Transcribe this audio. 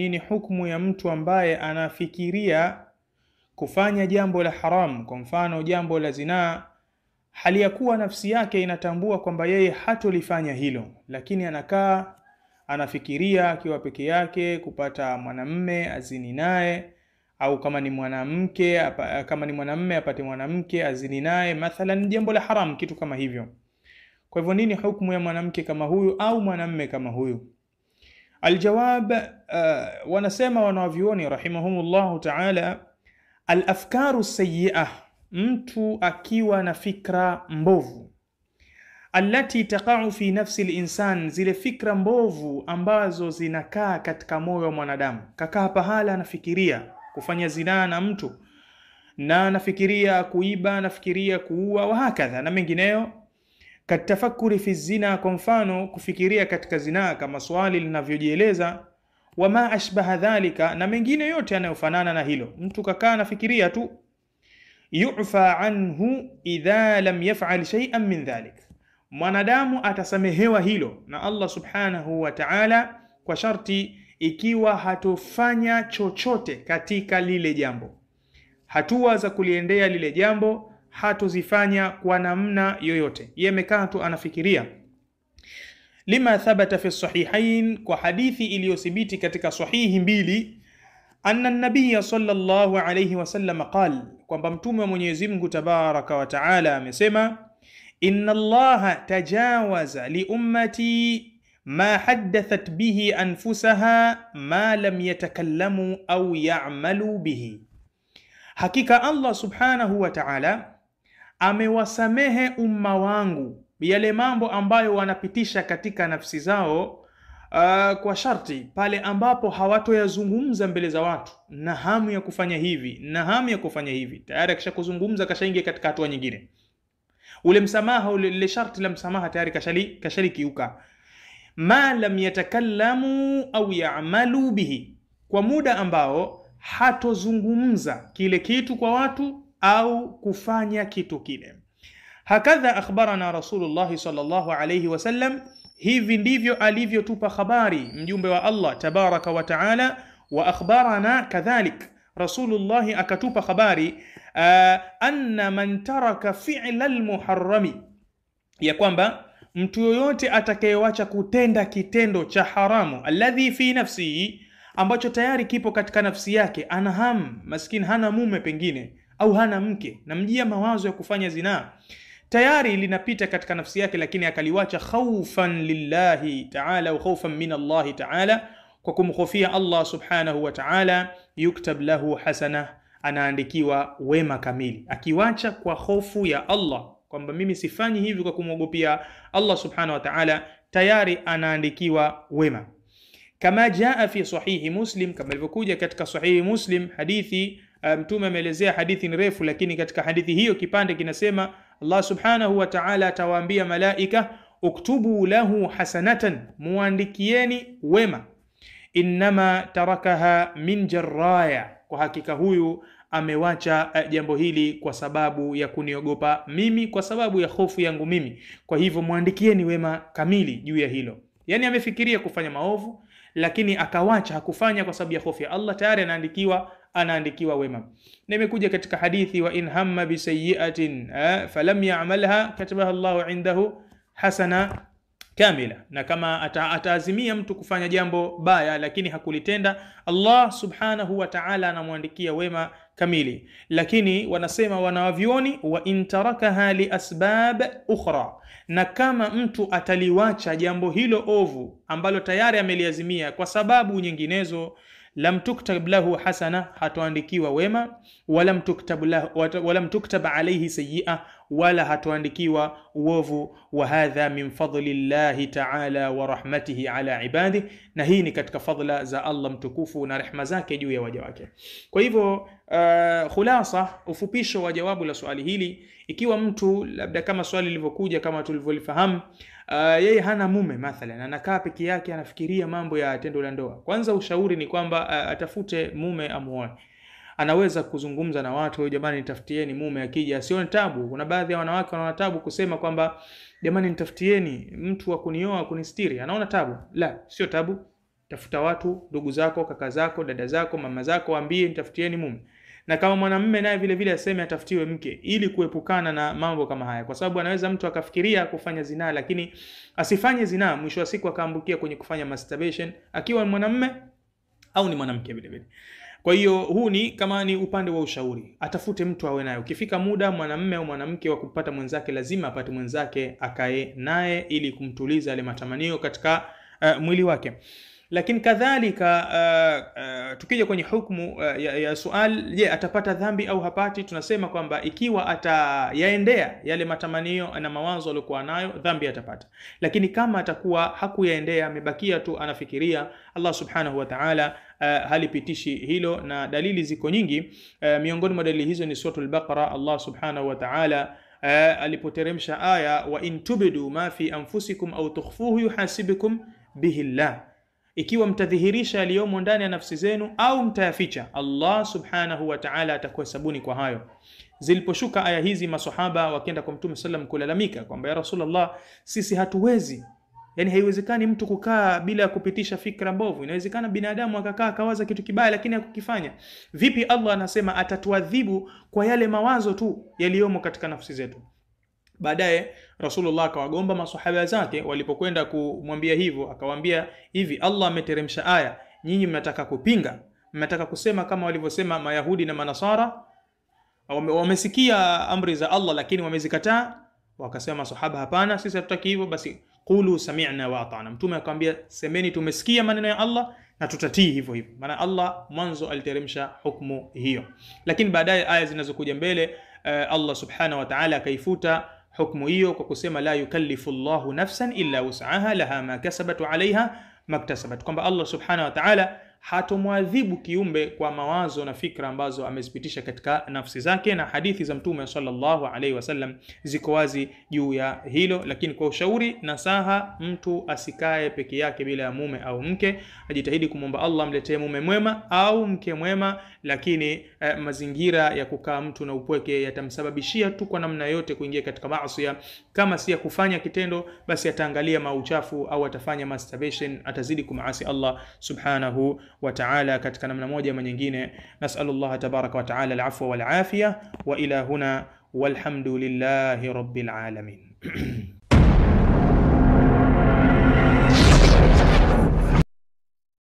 nini hukumu ya mtu ambaye anafikiria kufanya jambo la haram, kwa mfano jambo la zinaa, hali ya kuwa nafsi yake inatambua kwamba yeye hatolifanya hilo, lakini anakaa anafikiria akiwa peke yake kupata mwanamume azini naye, au kama ni mwanamume apate mwanamke azini naye, mathalan jambo la haram, kitu kama hivyo. Kwa hivyo nini hukumu ya mwanamke kama huyu au mwanamume kama huyu? Aljawab, wanasema wanavyuoni rahimahumullahu ta'ala, al-afkaru sayyi'ah, mtu akiwa na fikra mbovu, allati taqa'u fi nafsi al-insan, zile fikra mbovu ambazo zinakaa katika moyo wa mwanadamu. Kakaa pahala anafikiria kufanya zinaa na mtu, na anafikiria kuiba, anafikiria kuua, wa hakadha na mengineyo. Katafakuri fi zina, kwa mfano kufikiria katika zinaa kama swali linavyojieleza, wama ashbaha dhalika, na mengine yote yanayofanana na hilo. Mtu kakaa anafikiria tu, yu'fa anhu idha lam yaf'al shay'an min dhalik, mwanadamu atasamehewa hilo na Allah subhanahu wa ta'ala, kwa sharti ikiwa hatofanya chochote katika lile jambo. Hatua za kuliendea lile jambo hatozifanya kwa namna yoyote, yeye amekaa tu anafikiria. Lima thabata fi sahihain, kwa hadithi iliyothibiti katika sahihi mbili, anna an-nabiy sallallahu alayhi wasallam qala, kwamba mtume wa Mwenyezi Mungu tabaraka wa taala amesema, inna Allaha tajawaza li ummati ma haddathat bihi anfusaha ma lam yatakallamu au ya'malu bihi, hakika Allah subhanahu wa ta'ala amewasamehe umma wangu yale mambo ambayo wanapitisha katika nafsi zao, kwa sharti pale ambapo hawatoyazungumza mbele za watu na hamu ya kufanya hivi na hamu ya kufanya hivi, tayari kisha kuzungumza kashaingia katika hatua nyingine. Ule msamaha, ule sharti la msamaha tayari kashalikiuka. Ma lam yatakallamu au ya'malu bihi, kwa muda ambao hatozungumza kile kitu kwa watu au kufanya kitu kile. Hakadha akhbarana Rasulullah sallallahu alayhi wasallam, hivi ndivyo alivyotupa habari mjumbe wa Allah tabaraka wa taala. Wa akhbarana kadhalik, Rasulullah akatupa habari, anna man taraka fi'la al-muharrami, ya kwamba mtu yoyote atakayewacha kutenda kitendo cha haramu, alladhi fi nafsihi, ambacho tayari kipo katika nafsi yake, ana hamu, maskini hana mume pengine au hana mke, na mjia mawazo ya kufanya zinaa tayari linapita katika nafsi yake, lakini akaliwacha khawfan lillahi ta'ala au khawfan min Allah ta'ala, kwa kumkhofia Allah subhanahu wa ta'ala, yuktab lahu hasana, anaandikiwa wema kamili. Akiwacha kwa hofu ya Allah kwamba mimi sifanyi hivi kwa kumwogopia Allah subhanahu wa ta'ala, tayari anaandikiwa wema. Kama jaa fi sahihi Muslim, kama ilivyokuja katika sahihi Muslim hadithi, mtume ameelezea hadithi ni refu, lakini katika hadithi hiyo kipande kinasema Allah subhanahu wa ta'ala atawaambia malaika, uktubu lahu hasanatan, muandikieni wema, innama tarakaha min jarraya, kwa hakika huyu amewacha jambo hili kwa sababu ya kuniogopa mimi, kwa sababu ya hofu yangu mimi, kwa hivyo muandikieni wema kamili juu ya hilo. Yani amefikiria kufanya maovu lakini akawacha, hakufanya kwa sababu ya hofu ya Allah, tayari anaandikiwa wema. Na imekuja katika hadithi, wa in hamma bi sayyi'atin falam ya'malha katabaha Allahu indahu hasana kamila, na kama ataazimia mtu kufanya jambo baya lakini hakulitenda, Allah subhanahu wa ta'ala anamwandikia wema kamili. Lakini wanasema wanawavioni, wa in tarakaha li asbab ukhra, na kama mtu ataliwacha jambo hilo ovu ambalo tayari ameliazimia kwa sababu nyinginezo, lam tuktab lahu hasana, hatoandikiwa wema, walam tuktab alayhi sayyi'a, wala hatoandikiwa uovu. Wa hadha min fadlillahi ta'ala wa rahmatihi ala ibadihi, na hii ni katika fadla za Allah mtukufu na rehema zake juu ya waja wake. Kwa hivyo khulasa, ufupisho wa jawabu la swali hili, ikiwa mtu labda kama swali lilivyokuja kama tulivyolifahamu, yeye hana mume mathalan, anakaa peke yake anafikiria mambo ya tendo la ndoa, kwanza ushauri ni kwamba atafute mume amuoe. Anaweza kuzungumza na watu, jamani nitafutieni mume, akija asione tabu. Kuna baadhi ya wanawake wana tabu kusema kwamba jamani nitafutieni mtu wa kunioa kunistiri, anaona tabu. La, sio tabu. Tafuta watu, ndugu zako, kaka zako, dada zako, mama zako, waambie nitafutieni mume. Na kama mwanamume naye vile vile aseme atafutiwe mke, ili kuepukana na mambo kama haya, kwa sababu anaweza mtu akafikiria kufanya zinaa lakini asifanye zinaa, mwisho wa siku akaambukia kwenye kufanya masturbation akiwa mwanamume au ni mwanamke vile vile. Kwa hiyo huu ni kama ni upande wa ushauri, atafute mtu awe naye. Ukifika muda mwanamume au mwanamke wa kupata mwenzake, lazima apate mwenzake akae naye ili kumtuliza yale matamanio katika mwili wake. Lakini kadhalika tukija kwenye hukumu ya sual, je, atapata dhambi au hapati? Tunasema kwamba ikiwa atayaendea yale matamanio na mawazo aliyokuwa nayo, dhambi atapata. Lakini kama atakuwa hakuyaendea, amebakia tu anafikiria, Allah subhanahu wa ta'ala halipitishi hilo, na dalili ziko nyingi. Miongoni mwa dalili hizo ni suratul Baqara. Allah subhanahu wa ta'ala alipoteremsha aya, wa in tubdu ma fi anfusikum au tukhfuhu yuhasibukum bihi Allah, ikiwa mtadhihirisha yaliyomo ndani ya nafsi zenu au mtayaficha, Allah subhanahu wa ta'ala atakuhesabuni kwa hayo. Ziliposhuka aya hizi, maswahaba wakaenda kwa Mtume sallam kulalamika kwamba ya Rasulullah, sisi hatuwezi, yani haiwezekani mtu kukaa bila kupitisha fikra mbovu. Inawezekana binadamu akakaa akawaza kitu kibaya lakini hakukifanya. Vipi Allah anasema atatuadhibu kwa yale mawazo tu yaliyomo katika nafsi zetu? Baadaye Rasulullah akawagomba maswahaba zake walipokwenda kumwambia hivyo, akawaambia hivi, Allah ameteremsha aya, nyinyi mnataka kupinga, mnataka kusema kama walivyosema Mayahudi na Manasara, wamesikia amri za Allah lakini wamezikataa. Wakasema maswahaba, hapana, sisi hatutaki hivyo, basi qulu sami'na wa ata'na. Mtume akamwambia, semeni tumesikia maneno ya Allah na tutatii hivyo hivyo. Maana Allah mwanzo aliteremsha hukumu hiyo, lakini baadaye aya zinazokuja mbele Allah subhanahu wa ta'ala akaifuta hukumu hiyo kwa kusema la yukallifu Allahu nafsan illa wus'aha laha ma kasabat wa 'alayha maktasabat, kwamba Allah subhanahu wa ta'ala hatomwadhibu kiumbe kwa mawazo na fikra ambazo amezipitisha katika nafsi zake, na hadithi za Mtume sallallahu alaihi wasallam ziko wazi juu ya hilo. Lakini kwa ushauri, nasaha, mtu asikae peke yake bila ya mume au mke, ajitahidi kumwomba Allah amletee mume mwema au mke mwema, lakini mazingira ya kukaa mtu na upweke yatamsababishia tu kwa namna yote kuingia katika maasi. Kama si ya kufanya kitendo, basi ataangalia mauchafu au atafanya masturbation, atazidi kumaasi Allah subhanahu wa ta'ala katika namna moja ama nyingine. Nas'alullah tabaraka wa ta'ala al-afwa wal afiya wa ila huna walhamdulillahi rabbil alamin.